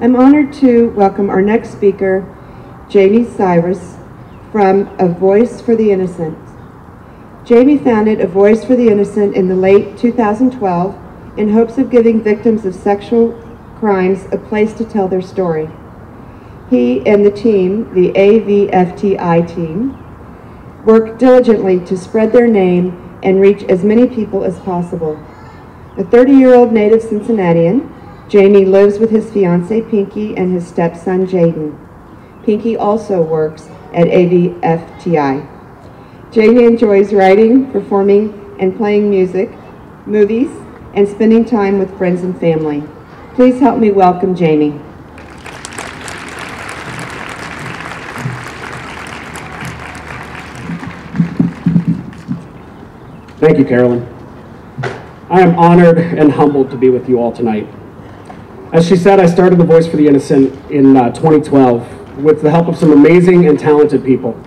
I'm honored to welcome our next speaker, Jamie Sivrais, from A Voice for the Innocent. Jamie founded A Voice for the Innocent in the late 2012 in hopes of giving victims of sexual crimes a place to tell their story. He and the team, the AVFTI team, work diligently to spread their name and reach as many people as possible. A 30-year-old native Cincinnatian, Jamie lives with his fiancée Pinky and his stepson Jaden. Pinky also works at AVFTI. Jamie enjoys writing, performing, and playing music, movies, and spending time with friends and family. Please help me welcome Jamie. Thank you, Carolyn. I am honored and humbled to be with you all tonight. As she said, I started The Voice for the Innocent in 2012 with the help of some amazing and talented people.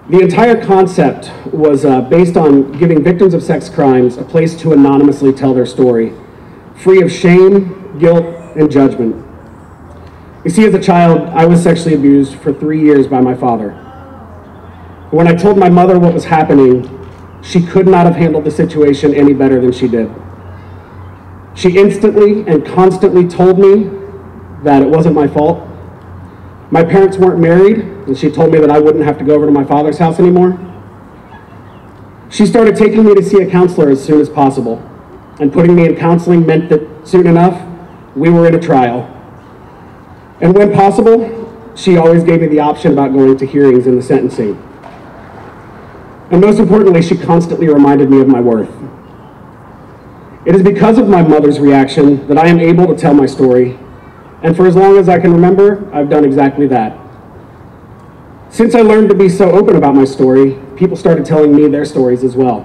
The entire concept was based on giving victims of sex crimes a place to anonymously tell their story, free of shame, guilt, and judgment. You see, as a child, I was sexually abused for 3 years by my father. When I told my mother what was happening, she could not have handled the situation any better than she did. She instantly and constantly told me that it wasn't my fault. My parents weren't married, and she told me that I wouldn't have to go over to my father's house anymore. She started taking me to see a counselor as soon as possible, and putting me in counseling meant that soon enough, we were in a trial. And when possible, she always gave me the option about going to hearings in the sentencing. And most importantly, she constantly reminded me of my worth. It is because of my mother's reaction that I am able to tell my story, and for as long as I can remember, I've done exactly that. Since I learned to be so open about my story, people started telling me their stories as well.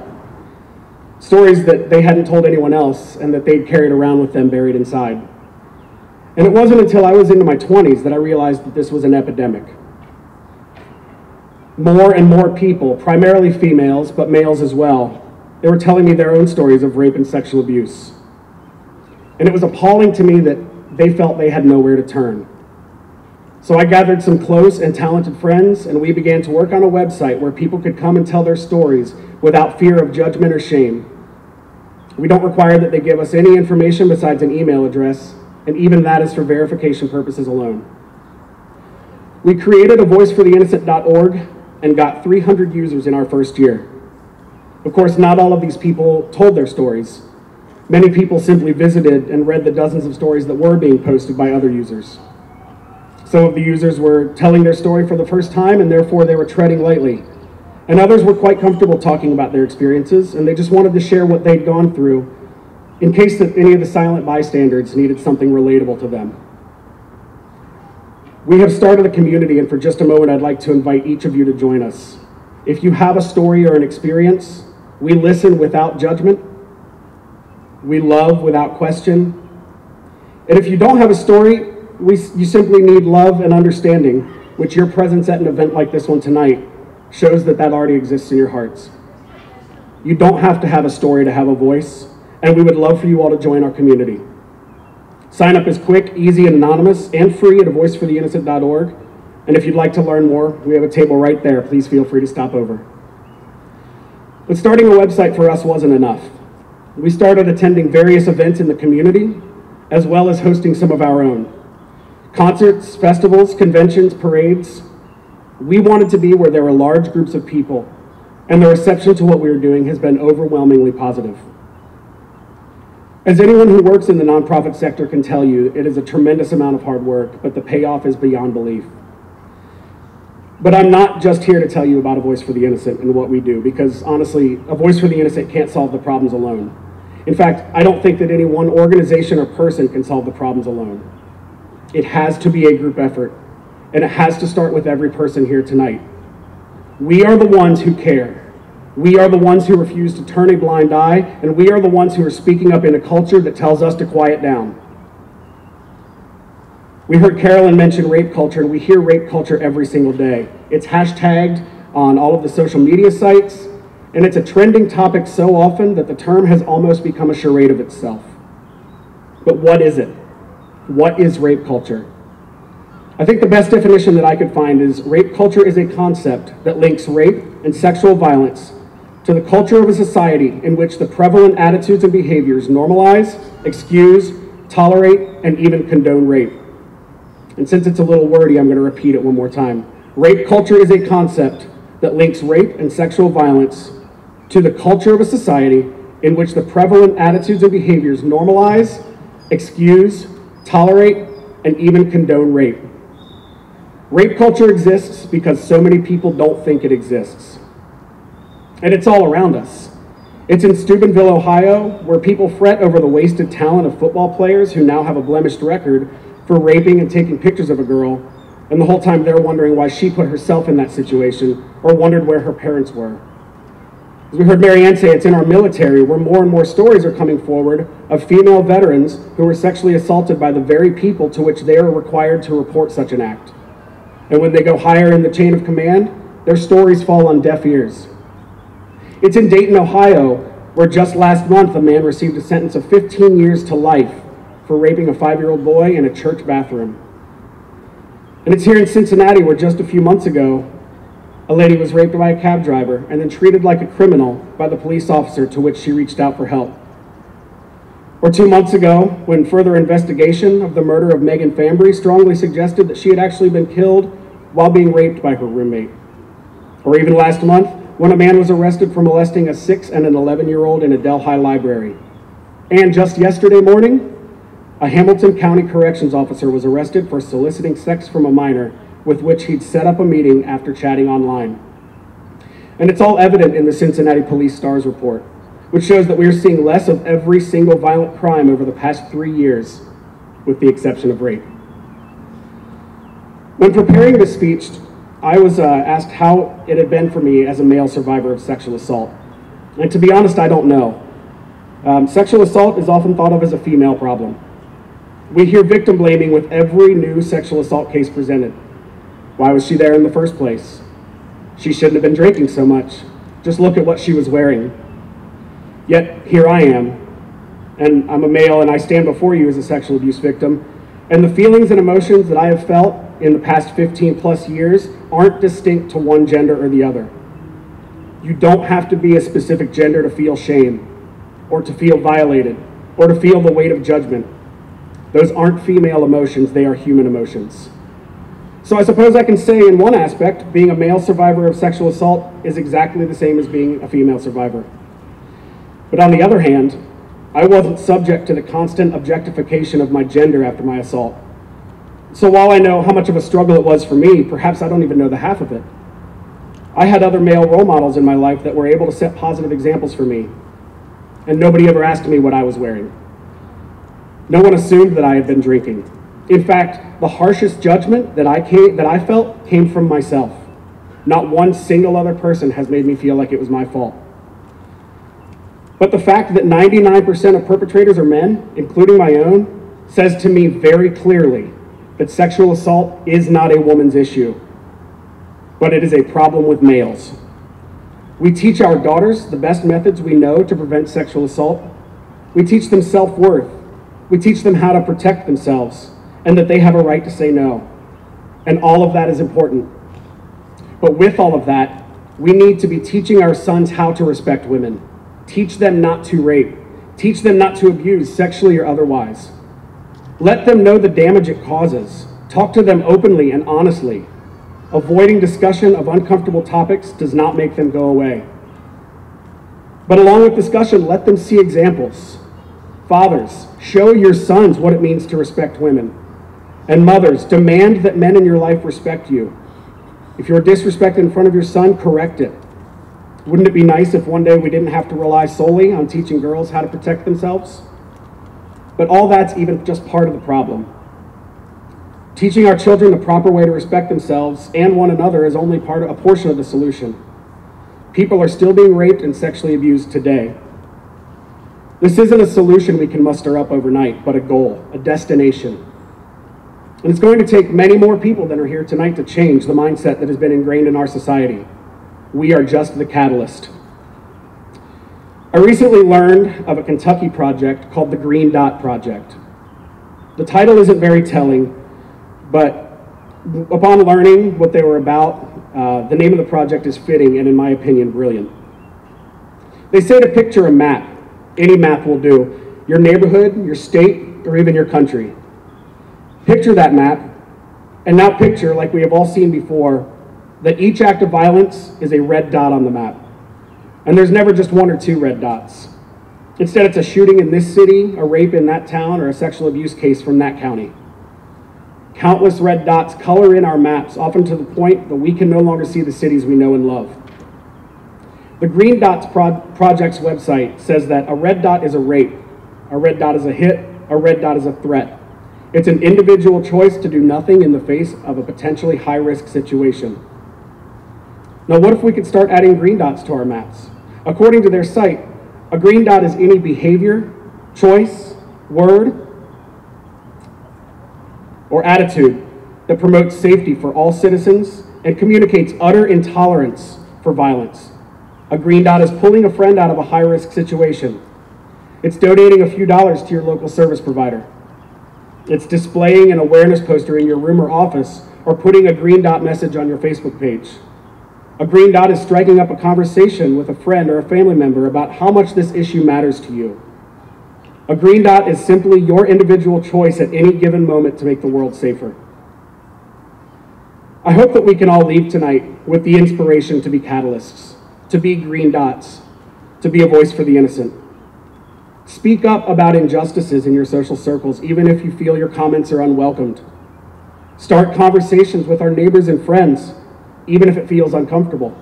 Stories that they hadn't told anyone else and that they'd carried around with them buried inside. And it wasn't until I was into my 20s that I realized that this was an epidemic. More and more people, primarily females, but males as well, they were telling me their own stories of rape and sexual abuse. And it was appalling to me that they felt they had nowhere to turn. So I gathered some close and talented friends, and we began to work on a website where people could come and tell their stories without fear of judgment or shame. We don't require that they give us any information besides an email address, and even that is for verification purposes alone. We created avoicefortheinnocent.org and got 300 users in our first year. Of course, not all of these people told their stories. Many people simply visited and read the dozens of stories that were being posted by other users. Some of the users were telling their story for the first time, and therefore they were treading lightly. And others were quite comfortable talking about their experiences, and they just wanted to share what they'd gone through in case that any of the silent bystanders needed something relatable to them. We have started a community, and for just a moment, I'd like to invite each of you to join us. If you have a story or an experience, we listen without judgment. We love without question. And if you don't have a story, you simply need love and understanding, which your presence at an event like this one tonight shows that already exists in your hearts. You don't have to have a story to have a voice, and we would love for you all to join our community. Sign up is quick, easy, and anonymous, and free at avoicefortheinnocent.org. And if you'd like to learn more, we have a table right there. Please feel free to stop over. But starting a website for us wasn't enough. We started attending various events in the community, as well as hosting some of our own. Concerts, festivals, conventions, parades. We wanted to be where there were large groups of people, and the reception to what we were doing has been overwhelmingly positive. As anyone who works in the nonprofit sector can tell you, it is a tremendous amount of hard work, but the payoff is beyond belief. But I'm not just here to tell you about A Voice for the Innocent and what we do, because honestly, A Voice for the Innocent can't solve the problems alone. In fact, I don't think that any one organization or person can solve the problems alone. It has to be a group effort, and it has to start with every person here tonight. We are the ones who care. We are the ones who refuse to turn a blind eye, and we are the ones who are speaking up in a culture that tells us to quiet down. We heard Carolyn mention rape culture, and we hear rape culture every single day. It's hashtagged on all of the social media sites, and it's a trending topic so often that the term has almost become a charade of itself. But what is it? What is rape culture? I think the best definition that I could find is rape culture is a concept that links rape and sexual violence to the culture of a society in which the prevalent attitudes and behaviors normalize, excuse, tolerate, and even condone rape. And since it's a little wordy, I'm going to repeat it one more time. Rape culture is a concept that links rape and sexual violence to the culture of a society in which the prevalent attitudes and behaviors normalize, excuse, tolerate, and even condone rape. Rape culture exists because so many people don't think it exists. And it's all around us. It's in Steubenville, Ohio, where people fret over the wasted talent of football players who now have a blemished record for raping and taking pictures of a girl, and the whole time they're wondering why she put herself in that situation or wondered where her parents were. As we heard Mary Ann say, it's in our military where more and more stories are coming forward of female veterans who were sexually assaulted by the very people to which they are required to report such an act. And when they go higher in the chain of command, their stories fall on deaf ears. It's in Dayton, Ohio, where just last month a man received a sentence of 15 years to life for raping a 5-year-old boy in a church bathroom. And it's here in Cincinnati where just a few months ago, a lady was raped by a cab driver and then treated like a criminal by the police officer to which she reached out for help. Or 2 months ago, when further investigation of the murder of Megan Fambry strongly suggested that she had actually been killed while being raped by her roommate. Or even last month, when a man was arrested for molesting a 6- and an 11-year-old in a Delhi library. And just yesterday morning, a Hamilton County Corrections officer was arrested for soliciting sex from a minor with which he'd set up a meeting after chatting online. And it's all evident in the Cincinnati Police STARS report, which shows that we are seeing less of every single violent crime over the past 3 years, with the exception of rape. When preparing this speech, I was asked how it had been for me as a male survivor of sexual assault. And to be honest, I don't know. Sexual assault is often thought of as a female problem. We hear victim blaming with every new sexual assault case presented. Why was she there in the first place? She shouldn't have been drinking so much. Just look at what she was wearing. Yet here I am, and I'm a male, and I stand before you as a sexual abuse victim, and the feelings and emotions that I have felt in the past 15 plus years aren't distinct to one gender or the other. You don't have to be a specific gender to feel shame, or to feel violated, or to feel the weight of judgment. Those aren't female emotions, they are human emotions. So I suppose I can say in one aspect, being a male survivor of sexual assault is exactly the same as being a female survivor. But on the other hand, I wasn't subject to the constant objectification of my gender after my assault. So while I know how much of a struggle it was for me, perhaps I don't even know the half of it. I had other male role models in my life that were able to set positive examples for me, and nobody ever asked me what I was wearing. No one assumed that I had been drinking. In fact, the harshest judgment that I felt came from myself. Not one single other person has made me feel like it was my fault. But the fact that 99% of perpetrators are men, including my own, says to me very clearly that sexual assault is not a woman's issue, but it is a problem with males. We teach our daughters the best methods we know to prevent sexual assault. We teach them self-worth. We teach them how to protect themselves and that they have a right to say no. And all of that is important. But with all of that, we need to be teaching our sons how to respect women. Teach them not to rape. Teach them not to abuse sexually or otherwise. Let them know the damage it causes. Talk to them openly and honestly. Avoiding discussion of uncomfortable topics does not make them go away. But along with discussion, let them see examples. Fathers, show your sons what it means to respect women. And mothers, demand that men in your life respect you. If you're disrespected in front of your son, correct it. Wouldn't it be nice if one day we didn't have to rely solely on teaching girls how to protect themselves? But all that's even just part of the problem. Teaching our children the proper way to respect themselves and one another is only a portion of the solution. People are still being raped and sexually abused today. This isn't a solution we can muster up overnight, but a goal, a destination. And it's going to take many more people than are here tonight to change the mindset that has been ingrained in our society. We are just the catalyst. I recently learned of a Kentucky project called the Green Dot Project. The title isn't very telling, but upon learning what they were about, the name of the project is fitting and, in my opinion, brilliant. They say to picture a map. Any map will do. Your neighborhood, your state, or even your country. Picture that map, and now picture, like we have all seen before, that each act of violence is a red dot on the map. And there's never just one or two red dots. Instead, it's a shooting in this city, a rape in that town, or a sexual abuse case from that county. Countless red dots color in our maps, often to the point that we can no longer see the cities we know and love. The Green Dots Project's website says that a red dot is a rape, a red dot is a hit, a red dot is a threat. It's an individual choice to do nothing in the face of a potentially high-risk situation. Now, what if we could start adding green dots to our maps? According to their site, a green dot is any behavior, choice, word, or attitude that promotes safety for all citizens and communicates utter intolerance for violence. A green dot is pulling a friend out of a high-risk situation. It's donating a few dollars to your local service provider. It's displaying an awareness poster in your room or office, or putting a green dot message on your Facebook page. A green dot is striking up a conversation with a friend or a family member about how much this issue matters to you. A green dot is simply your individual choice at any given moment to make the world safer. I hope that we can all leave tonight with the inspiration to be catalysts, to be green dots, to be a voice for the innocent. Speak up about injustices in your social circles, even if you feel your comments are unwelcomed. Start conversations with our neighbors and friends, even if it feels uncomfortable.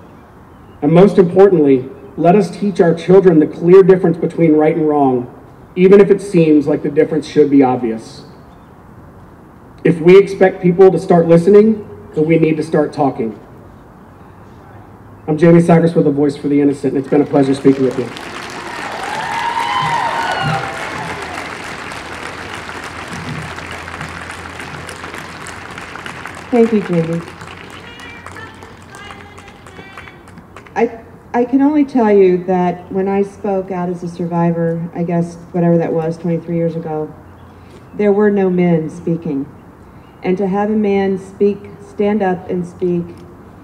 And most importantly, let us teach our children the clear difference between right and wrong, even if it seems like the difference should be obvious. If we expect people to start listening, then we need to start talking. I'm Jamie Sivrais with A Voice for the Innocent, and it's been a pleasure speaking with you. Thank you, Jamie. I can only tell you that when I spoke out as a survivor, I guess whatever that was, 23 years ago, there were no men speaking. And to have a man stand up and speak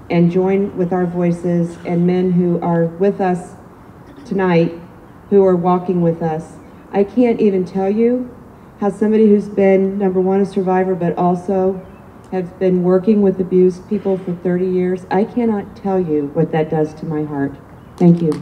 and join with our voices, and men who are with us tonight, who are walking with us, I can't even tell you how somebody who's been, number one, a survivor, but also has been working with abused people for 30 years, I cannot tell you what that does to my heart. Thank you.